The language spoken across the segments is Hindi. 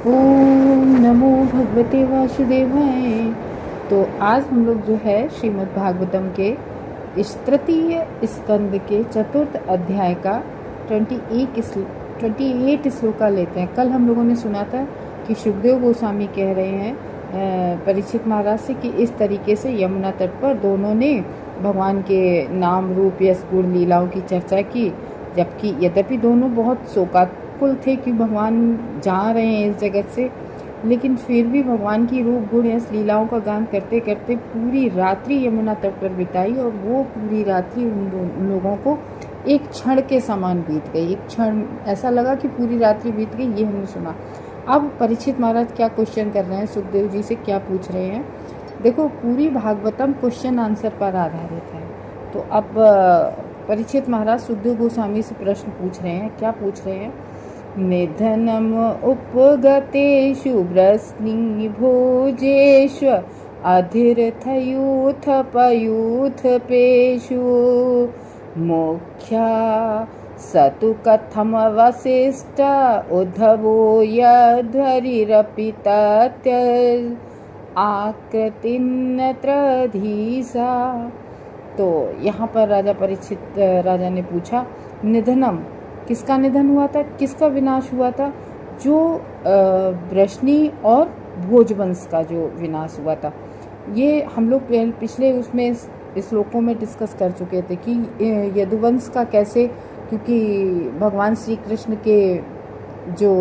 ओम नमो भगवते वासुदेवाय। तो आज हम लोग जो है श्रीमद् भागवतम के इस तृतीय स्कंद के चतुर्थ अध्याय का 28 श्लोका लेते हैं। कल हम लोगों ने सुना था कि सुखदेव गोस्वामी कह रहे हैं परीक्षित महाराज से कि इस तरीके से यमुना तट पर दोनों ने भगवान के नाम रूप यश गुण लीलाओं की चर्चा की, जबकि यद्यपि दोनों बहुत शोकाकुल थे कि भगवान जा रहे हैं इस जगत से, लेकिन फिर भी भगवान की रूप गुण यश लीलाओं का गान करते करते पूरी रात्रि यमुना तट पर बिताई। और वो पूरी रात्रि उन लोगों को एक क्षण के समान बीत गई। एक क्षण ऐसा लगा कि पूरी रात्रि बीत गई, ये हमने सुना। अब परीक्षित महाराज क्या क्वेश्चन कर रहे हैं, सुखदेव जी से क्या पूछ रहे हैं। देखो, पूरी भागवतम क्वेश्चन आंसर पर आधारित है। तो अब परीक्षित महाराज सुखदेव गोस्वामी से प्रश्न पूछ रहे हैं। क्या पूछ रहे हैं? निधनम उपगतेषु वृष्णि भोजेषु अधिरथयूथ पयूथ पेषु मोख्या सतु कथम वसिष्ठ उद्धवो यद्धरिरपि तत्य आकृतिन्नत्रधीसा। तो यहाँ पर राजा परीक्षित राजा ने पूछा, निधनम किसका निधन हुआ था, किसका विनाश हुआ था? जो वृष्णि और भोजवंश का जो विनाश हुआ था। ये हम लोग पिछले उसमें श्लोकों में डिस्कस कर चुके थे कि यदुवंश का कैसे, क्योंकि भगवान श्री कृष्ण के जो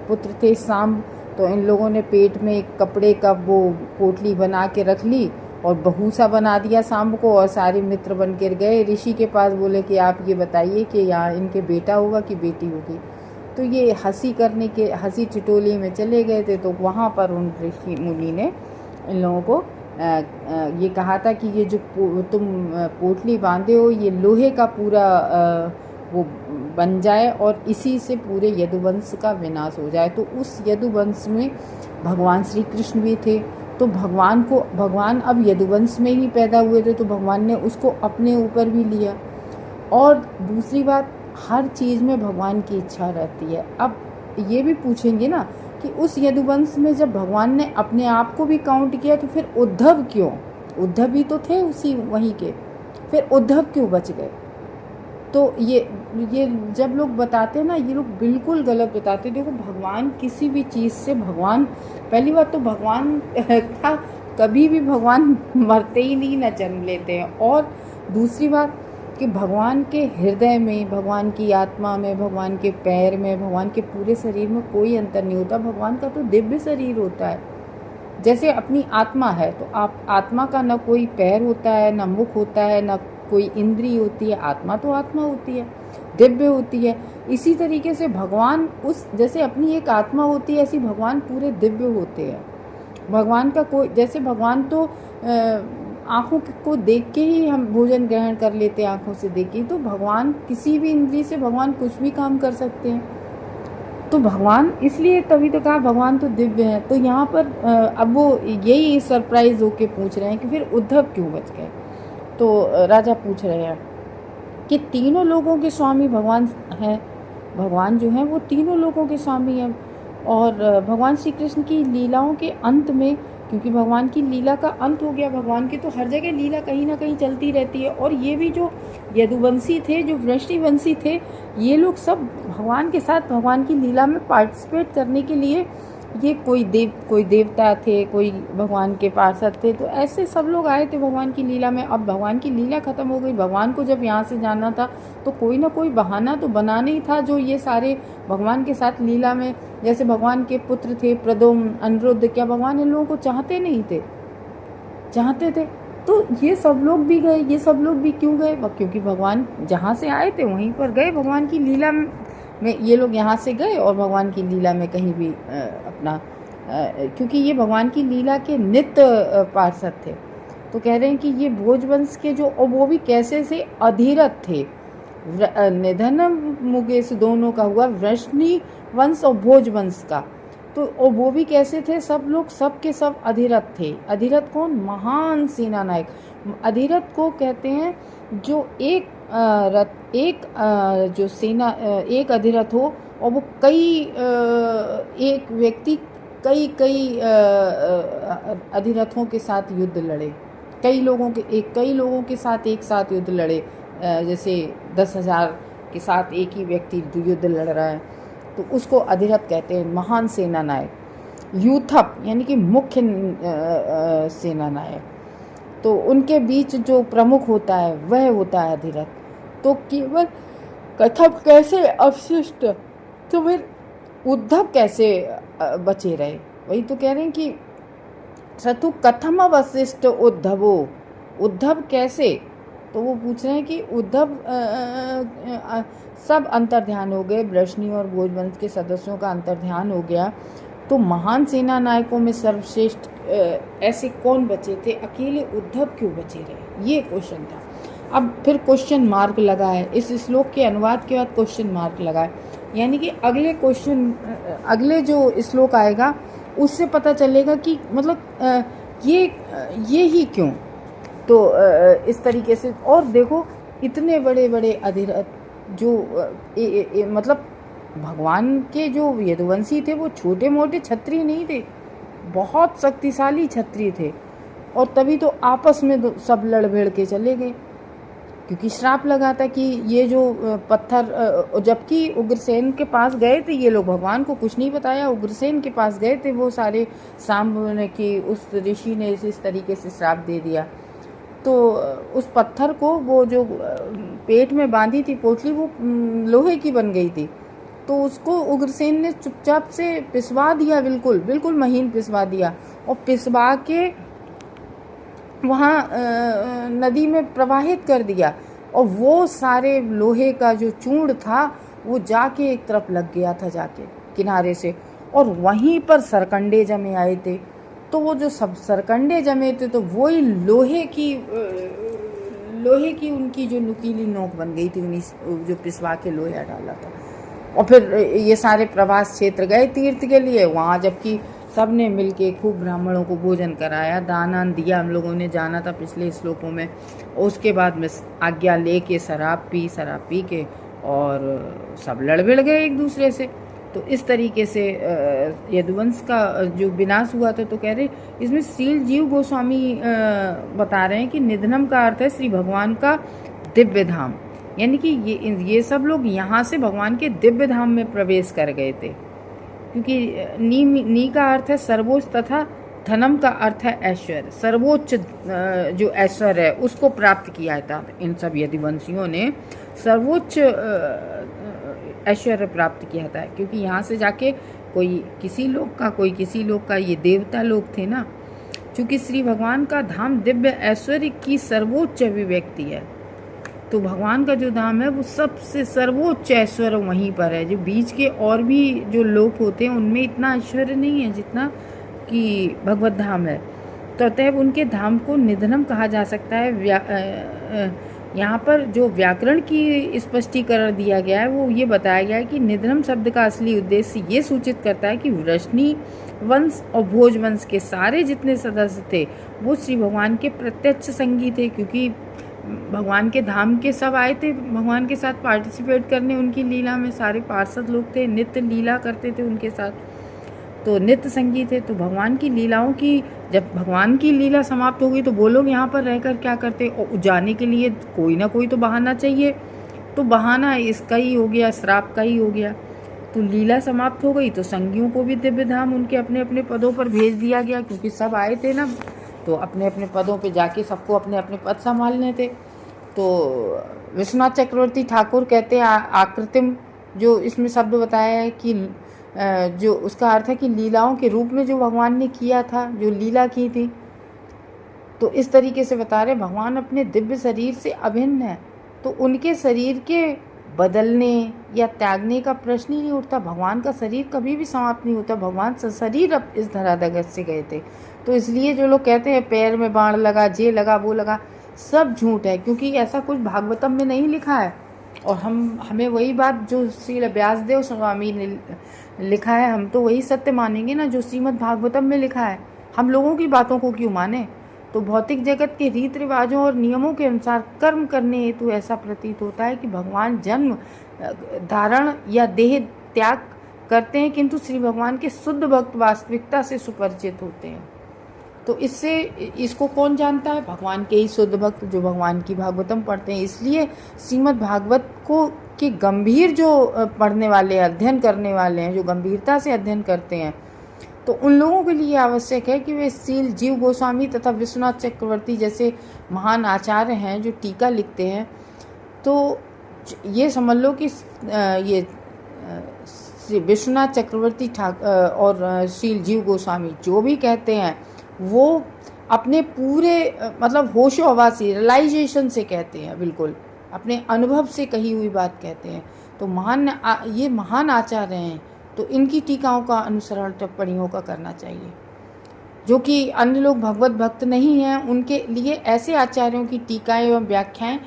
पुत्र थे सांब, तो इन लोगों ने पेट में एक कपड़े का वो पोटली बना के रख ली और बहूसा बना दिया सांब को, और सारे मित्र बन कर गए ऋषि के पास, बोले कि आप ये बताइए कि यहाँ इनके बेटा होगा कि बेटी होगी। तो ये हंसी टिटोली में चले गए थे। तो वहाँ पर उन ऋषि मुनि ने इन लोगों को ये कहा था कि ये जो तुम पोटली बांधे हो, ये लोहे का पूरा वो बन जाए और इसी से पूरे यदुवंश का विनाश हो जाए। तो उस यदुवंश में भगवान श्री कृष्ण भी थे। तो भगवान अब यदुवंश में ही पैदा हुए थे, तो भगवान ने उसको अपने ऊपर भी लिया। और दूसरी बात, हर चीज़ में भगवान की इच्छा रहती है। अब ये भी पूछेंगे ना कि उस यदुवंश में जब भगवान ने अपने आप को भी काउंट किया, तो फिर उद्धव क्यों? उद्धव भी तो थे उसी वहीं के, फिर उद्धव क्यों बच गए? तो ये जब लोग बताते हैं ना, ये लोग बिल्कुल गलत बताते हैं। देखो, भगवान किसी भी चीज़ से, भगवान पहली बात तो भगवान का कभी भी भगवान मरते ही नहीं, न जन्म लेते हैं। और दूसरी बात कि भगवान के हृदय में, भगवान की आत्मा में, भगवान के पैर में, भगवान के पूरे शरीर में कोई अंतर नहीं होता। भगवान का तो दिव्य शरीर होता है। जैसे अपनी आत्मा है, तो आप आत्मा का न कोई पैर होता है, न मुख होता है, न कोई इंद्री होती है। आत्मा तो आत्मा होती है, दिव्य होती है। इसी तरीके से भगवान जैसे अपनी एक आत्मा होती है, ऐसी भगवान पूरे दिव्य होते हैं। भगवान का कोई, जैसे भगवान तो आँखों को देख के ही हम भोजन ग्रहण कर लेते हैं, आँखों से देख के। तो भगवान किसी भी इंद्री से भगवान कुछ भी काम कर सकते हैं। तो भगवान, इसलिए तभी तो कहा भगवान तो दिव्य है। तो यहाँ पर अब वो यही सरप्राइज होके पूछ रहे हैं कि फिर उद्धव क्यों बच गए। तो राजा पूछ रहे हैं कि तीनों लोगों के स्वामी भगवान हैं। भगवान जो हैं वो तीनों लोगों के स्वामी हैं। और भगवान श्री कृष्ण की लीलाओं के अंत में, क्योंकि भगवान की लीला का अंत हो गया, भगवान की तो हर जगह लीला कहीं ना कहीं चलती रहती है। और ये भी जो यदुवंशी थे, जो वृष्णिवंशी थे, ये लोग सब भगवान के साथ भगवान की लीला में पार्टिसिपेट करने के लिए, ये कोई देवता थे, कोई भगवान के पार्षद थे, तो ऐसे सब लोग आए थे भगवान की लीला में। अब भगवान की लीला खत्म हो गई, भगवान को जब यहाँ से जाना था, तो कोई ना कोई बहाना तो बनाना ही था, जो ये सारे भगवान के साथ लीला में, जैसे भगवान के पुत्र थे प्रद्युम्न, अनिरुद्ध, क्या भगवान इन लोगों को चाहते नहीं थे? चाहते थे। तो ये सब लोग भी गए। ये सब लोग भी क्यों गए? क्योंकि भगवान जहाँ से आए थे वहीं पर गए। भगवान की लीला में ये लोग यहाँ से गए और भगवान की लीला में कहीं भी अपना, क्योंकि ये भगवान की लीला के नित्य पार्षद थे। तो कह रहे हैं कि ये भोजवंश के जो, और वो भी कैसे से अधीरथ थे। निधन मुकेश दोनों का हुआ, वृष्णि वंश और भोजवंश का। तो और वो भी कैसे थे? सब लोग सब के सब अधिरथ थे। अधिरथ कौन? महान सेना नायक। अधिरथ को कहते हैं जो एक जो सेना एक अधिरथ हो और वो कई एक व्यक्ति कई कई अधिरथों के साथ युद्ध लड़े, कई लोगों के साथ एक साथ युद्ध लड़े। जैसे 10,000 के साथ एक ही व्यक्ति युद्ध लड़ रहा है, तो उसको अधिरथ कहते हैं, महान सेना नायक। यूथप यानी कि मुख्य सेना नायक, तो उनके बीच जो प्रमुख होता है वह होता है अधिरथ। तो केवल कथम कैसे अवशिष्ट, तो फिर उद्धव कैसे बचे रहे? वही तो कह रहे हैं कि सतु कथम अवशिष्ट उद्धवो, उद्धव कैसे? तो वो पूछ रहे हैं कि उद्धव सब अंतर्ध्यान हो गए, वृष्णि और भोजवंश के सदस्यों का अंतर्ध्यान हो गया, तो महान सेना नायकों में सर्वश्रेष्ठ ऐसे कौन बचे थे, अकेले उद्धव क्यों बचे रहे? ये क्वेश्चन था। अब फिर क्वेश्चन मार्क लगा है, इस श्लोक के अनुवाद के बाद क्वेश्चन मार्क लगा है, यानी कि अगले जो श्लोक आएगा उससे पता चलेगा कि मतलब ये ही क्यों। तो इस तरीके से, और देखो इतने बड़े बड़े अधिरथ जो मतलब भगवान के जो यदुवंशी थे वो छोटे मोटे क्षत्रिय नहीं थे, बहुत शक्तिशाली क्षत्रिय थे, और तभी तो आपस में सब लड़ भिड़ के चले गए, क्योंकि श्राप लगा था कि ये जो पत्थर, जबकि उग्रसेन के पास गए थे ये लोग, भगवान को कुछ नहीं बताया, उग्रसेन के पास गए थे वो सारे सांब ने कि उस ऋषि ने इस तरीके से श्राप दे दिया। तो उस पत्थर को वो जो पेट में बांधी थी पोटली, वो लोहे की बन गई थी, तो उसको उग्रसेन ने चुपचाप से पिसवा दिया, बिल्कुल बिल्कुल महीन पिसवा दिया, और पिसवा के वहाँ नदी में प्रवाहित कर दिया, और वो सारे लोहे का जो चूर्ण था वो जाके एक तरफ लग गया था, जाके किनारे से, और वहीं पर सरकंडे जमे आए थे। तो वो जो सब सरकंडे जमे थे तो वही लोहे की उनकी जो नुकीली नोक बन गई थी, उन्हीं जो पिसवा के लोहा डाला था। और फिर ये सारे प्रवास क्षेत्र गए तीर्थ के लिए, वहाँ जबकि सब ने मिल के खूब ब्राह्मणों को भोजन कराया, दान दिया, हम लोगों ने जाना था पिछले श्लोकों में। उसके बाद में आज्ञा लेके शराब पी के और सब लड़ भिड़ गए एक दूसरे से। तो इस तरीके से यदुवंश का जो विनाश हुआ था। तो कह रहे इसमें श्रील जीव गोस्वामी बता रहे हैं कि निधनम का अर्थ है श्री भगवान का दिव्य धाम, यानी कि ये सब लोग यहाँ से भगवान के दिव्य धाम में प्रवेश कर गए थे, क्योंकि नी का अर्थ है सर्वोच्च तथा धनम का अर्थ है ऐश्वर्य। सर्वोच्च जो ऐश्वर्य है उसको प्राप्त किया था इन सब यदुवंशियों ने, सर्वोच्च ऐश्वर्य प्राप्त किया था, क्योंकि यहाँ से जाके कोई किसी लोग का ये देवता लोग थे ना, क्योंकि श्री भगवान का धाम दिव्य ऐश्वर्य की सर्वोच्च अभिव्यक्ति है। तो भगवान का जो धाम है वो सबसे सर्वोच्च ऐश्वर्य वहीं पर है। जो बीच के और भी जो लोक होते हैं उनमें इतना ऐश्वर्य नहीं है जितना कि भगवत धाम है। तो अतएव उनके धाम को निधनम कहा जा सकता है। यहाँ पर जो व्याकरण की स्पष्टीकरण दिया गया है वो ये बताया गया है कि निधनम शब्द का असली उद्देश्य ये सूचित करता है कि वृष्णि वंश और भोज वंश के सारे जितने सदस्य थे वो श्री भगवान के प्रत्यक्ष संगी थे, क्योंकि भगवान के धाम के सब आए थे भगवान के साथ पार्टिसिपेट करने, उनकी लीला में सारे पार्षद लोग थे, नित्य लीला करते थे उनके साथ, तो नित्य संगी थे। तो भगवान की लीलाओं की, जब भगवान की लीला समाप्त हो गई तो वो लोग यहाँ पर रहकर क्या करते, और जाने के लिए कोई ना कोई तो बहाना चाहिए। तो बहाना इसका ही हो गया, श्राप का ही हो गया। तो लीला समाप्त हो गई तो संगियों को भी दिव्य धाम उनके अपने अपने पदों पर भेज दिया गया, क्योंकि सब आए थे ना, तो अपने अपने पदों पे जाके सबको अपने अपने पद संभालने थे। तो विश्वनाथ चक्रवर्ती ठाकुर कहते हैं आकृतिम, जो इसमें शब्द बताया है कि जो उसका अर्थ है कि लीलाओं के रूप में जो भगवान ने किया था, जो लीला की थी। तो इस तरीके से बता रहे भगवान अपने दिव्य शरीर से अभिन्न है, तो उनके शरीर के बदलने या त्यागने का प्रश्न ही नहीं उठता। भगवान का शरीर कभी भी समाप्त नहीं होता, भगवान शरीर अब इस धरातल से गए थे। तो इसलिए जो लोग कहते हैं पैर में बाण लगा, ये लगा, वो लगा, सब झूठ है, क्योंकि ऐसा कुछ भागवतम में नहीं लिखा है। और हमें वही बात जो श्री व्यासदेव स्वामी ने लिखा है, हम तो वही सत्य मानेंगे ना जो श्रीमद् भागवतम में लिखा है। हम लोगों की बातों को क्यों माने? तो भौतिक जगत के रीति रिवाजों और नियमों के अनुसार कर्म करने हेतु तो ऐसा प्रतीत होता है कि भगवान जन्म धारण या देह त्याग करते हैं, किंतु श्री भगवान के शुद्ध भक्त वास्तविकता से सुपरिचित होते हैं। तो इसको कौन जानता है? भगवान के ही शुद्ध भक्त जो भगवान की भागवतम पढ़ते हैं। इसलिए श्रीमद् भागवत को के गंभीर जो पढ़ने वाले, अध्ययन करने वाले हैं, जो गंभीरता से अध्ययन करते हैं, तो उन लोगों के लिए आवश्यक है कि वे श्रील जीव गोस्वामी तथा विश्वनाथ चक्रवर्ती जैसे महान आचार्य हैं जो टीका लिखते हैं। तो ये समझ लो कि ये श्री विश्वनाथ चक्रवर्ती और श्रील जीव गोस्वामी जो भी कहते हैं वो अपने पूरे मतलब होशो हवासी रियलाइजेशन से कहते हैं, बिल्कुल अपने अनुभव से कही हुई बात कहते हैं। तो ये महान आचार्य हैं, तो इनकी टीकाओं का अनुसरण टिप्पणियों का करना चाहिए। जो कि अन्य लोग भगवत भक्त नहीं हैं, उनके लिए ऐसे आचार्यों की टीकाएं एवं व्याख्याएं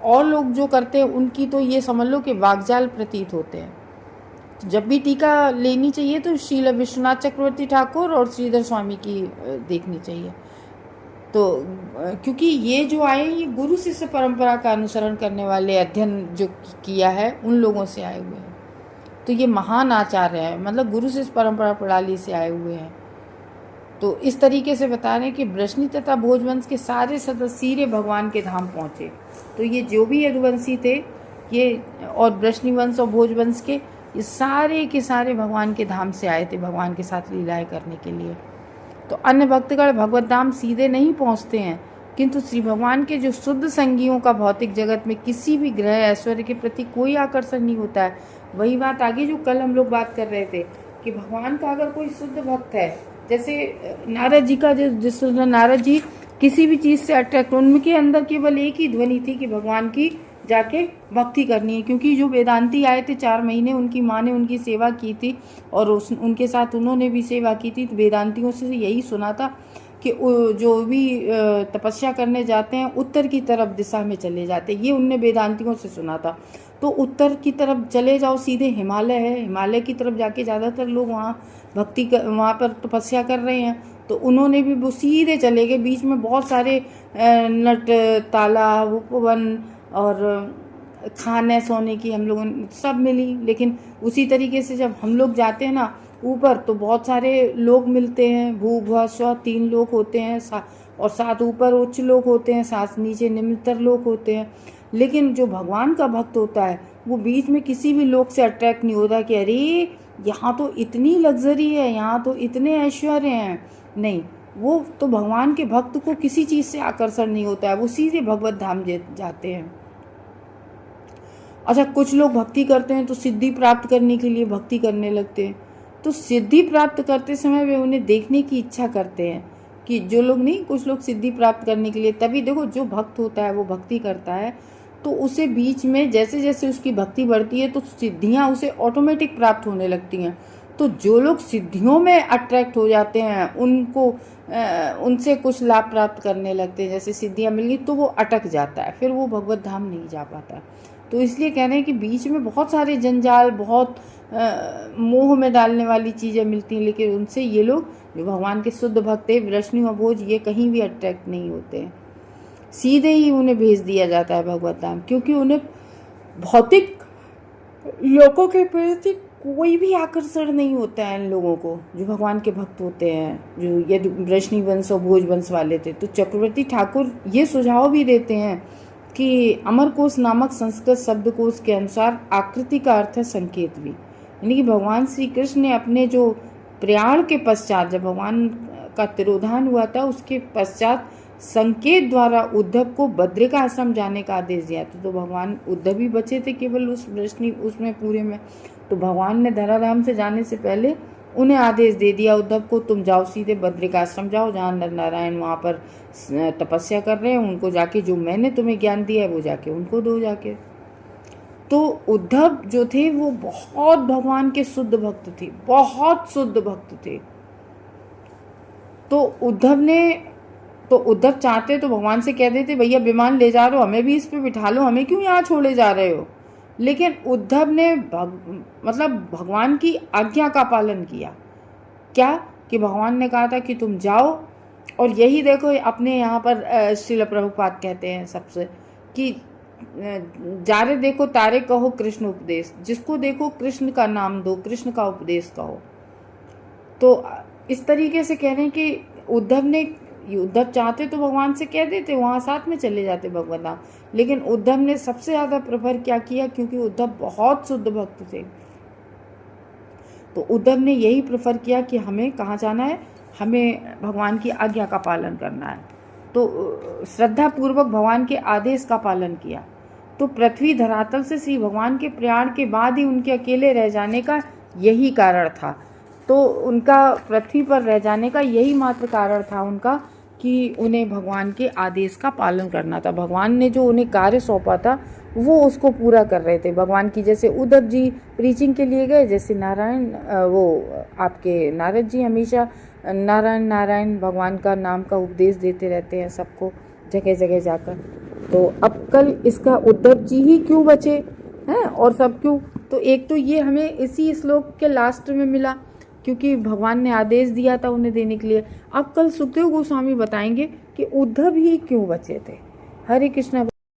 और लोग जो करते हैं उनकी तो ये समझ लो कि वाकजाल प्रतीत होते हैं। तो जब भी टीका लेनी चाहिए तो श्रील विश्वनाथ चक्रवर्ती ठाकुर और श्रीधर स्वामी की देखनी चाहिए। तो क्योंकि ये जो आए ये गुरु शिष्य परंपरा का अनुसरण करने वाले, अध्ययन जो किया है उन लोगों से आए हुए हैं। तो ये महान आचार्य है, मतलब गुरु शिष्य परंपरा प्रणाली से आए हुए हैं। तो इस तरीके से बता रहे हैं कि वृष्णि तथा भोजवंश के सारे सदस्य सीधे भगवान के धाम पहुँचे। तो ये जो भी यदुवंशी थे ये, और वृष्णि वंश और भोजवंश के, ये सारे के सारे भगवान के धाम से आए थे भगवान के साथ लीलाएं करने के लिए। तो अन्य भक्तगण भगवत धाम सीधे नहीं पहुँचते हैं, किंतु श्री भगवान के जो शुद्ध संगियों का भौतिक जगत में किसी भी ग्रह ऐश्वर्य के प्रति कोई आकर्षण नहीं होता है। वही बात आगे जो कल हम लोग बात कर रहे थे कि भगवान का अगर कोई शुद्ध भक्त है, जैसे नारद जी का, जिस नारद जी किसी भी चीज़ से अट्रैक्ट, उनके अंदर केवल एक ही ध्वनि थी कि भगवान की जाके भक्ति करनी है। क्योंकि जो वेदांती आए थे 4 महीने उनकी माँ ने उनकी सेवा की थी और उनके साथ उन्होंने भी सेवा की थी। तो वेदांतियों से यही सुना था कि जो भी तपस्या करने जाते हैं उत्तर की तरफ दिशा में चले जाते, ये उनने वेदांतियों से सुना था। तो उत्तर की तरफ चले जाओ, सीधे हिमालय है, हिमालय की तरफ जाके ज़्यादातर लोग वहाँ पर तपस्या कर रहे हैं। तो उन्होंने भी वो सीधे चले गए। बीच में बहुत सारे नट, तालाब, उपवन और खाने सोने की हम लोगों सब मिली। लेकिन उसी तरीके से जब हम लोग जाते हैं ना ऊपर, तो बहुत सारे लोग मिलते हैं, भू भुआ स्व 3 लोग होते हैं, और 7 ऊपर उच्च लोग होते हैं, 7 नीचे निम्नतर लोग होते हैं। लेकिन जो भगवान का भक्त होता है वो बीच में किसी भी लोग से अट्रैक्ट नहीं होता कि अरे यहाँ तो इतनी लग्जरी है, यहाँ तो इतने ऐश्वर्य हैं। नहीं, वो तो भगवान के भक्त को किसी चीज़ से आकर्षण नहीं होता है, वो सीधे भगवत धाम जाते हैं। अच्छा, कुछ लोग भक्ति करते हैं तो सिद्धि प्राप्त करने के लिए भक्ति करने लगते हैं। तो सिद्धि प्राप्त करते समय वे उन्हें देखने की इच्छा करते हैं कि जो लोग नहीं, कुछ लोग सिद्धि प्राप्त करने के लिए, तभी देखो जो भक्त होता है वो भक्ति करता है तो उसे बीच में जैसे जैसे उसकी भक्ति बढ़ती है तो सिद्धियां उसे ऑटोमेटिक प्राप्त होने लगती हैं। तो जो लोग सिद्धियों में अट्रैक्ट हो जाते हैं उनको उनसे कुछ लाभ प्राप्त करने लगते हैं, जैसे सिद्धियां मिल गई तो वो अटक जाता है, फिर वो भगवत धाम नहीं जा पाता। तो इसलिए कह रहे हैं कि बीच में बहुत सारे जंजाल, बहुत मोह में डालने वाली चीज़ें मिलती हैं, लेकिन उनसे ये लोग जो भगवान के शुद्ध भक्त है, वृष्णि और भोज, ये कहीं भी अट्रैक्ट नहीं होते हैं। सीधे ही उन्हें भेज दिया जाता है भगवत धाम, क्योंकि उन्हें भौतिक लोगों के प्रति कोई भी आकर्षण नहीं होता है। इन लोगों को जो भगवान के भक्त होते हैं, जो ये वृष्णि वंश और भोज वंश वाले थे। तो चक्रवर्ती ठाकुर ये सुझाव भी देते हैं कि अमरकोश नामक संस्कृत शब्दकोश के अनुसार आकृति का अर्थ है संकेत भी। यानी कि भगवान श्री कृष्ण ने अपने जो प्रयाण के पश्चात, जब भगवान का तिरोधान हुआ था उसके पश्चात संकेत द्वारा उद्धव को बद्रिका आश्रम जाने का आदेश दिया था। तो भगवान उद्धव ही बचे थे केवल उस वृष्णि उसमें पूरे में। तो भगवान ने धराधाम से जाने से पहले उन्हें आदेश दे दिया उद्धव को, तुम जाओ सीधे बद्रिका आश्रम जाओ, जहाँ नर नारायण वहाँ पर तपस्या कर रहे हैं, उनको जाके जो मैंने तुम्हें ज्ञान दिया है वो जाके उनको दो जाके। तो उद्धव जो थे वो बहुत भगवान के शुद्ध भक्त थे, बहुत शुद्ध भक्त थे। तो उद्धव चाहते तो भगवान से कह देते, भैया विमान ले जा रहे हो, हमें भी इस पे बिठा लो, हमें क्यों यहाँ छोड़े जा रहे हो। लेकिन उद्धव ने मतलब भगवान की आज्ञा का पालन किया। क्या कि भगवान ने कहा था कि तुम जाओ। और यही देखो अपने यहाँ पर श्रील प्रभुपाद कहते हैं सबसे कि जारे देखो तारे कहो कृष्ण उपदेश, जिसको देखो कृष्ण का नाम दो, कृष्ण का उपदेश कहो। तो इस तरीके से कह रहे हैं कि उद्धव चाहते तो भगवान से कह देते, वहाँ साथ में चले जाते भगवत धाम, लेकिन उद्धव ने सबसे ज़्यादा प्रेफर क्या किया, क्योंकि उद्धव बहुत शुद्ध भक्त थे, तो उद्धव ने यही प्रेफर किया कि हमें कहाँ जाना है, हमें भगवान की आज्ञा का पालन करना है। तो श्रद्धा पूर्वक भगवान के आदेश का पालन किया। तो पृथ्वी धरातल से श्री भगवान के प्रयाण के बाद ही उनके अकेले रह जाने का यही कारण था। तो उनका पृथ्वी पर रह जाने का यही मात्र कारण था उनका, कि उन्हें भगवान के आदेश का पालन करना था। भगवान ने जो उन्हें कार्य सौंपा था वो उसको पूरा कर रहे थे। भगवान की जैसे उद्धव जी प्रीचिंग के लिए गए, जैसे आपके नारद जी हमेशा नारायण नारायण भगवान का नाम का उपदेश देते रहते हैं सबको जगह जगह जाकर। तो अब कल इसका उद्धव जी ही क्यों बचे हैं और सब क्यों? तो एक तो ये हमें इसी श्लोक के लास्ट में मिला, क्योंकि भगवान ने आदेश दिया था उन्हें देने के लिए। अब कल सुखदेव गोस्वामी बताएंगे कि उद्धव ही क्यों बचे थे। हरे कृष्णा।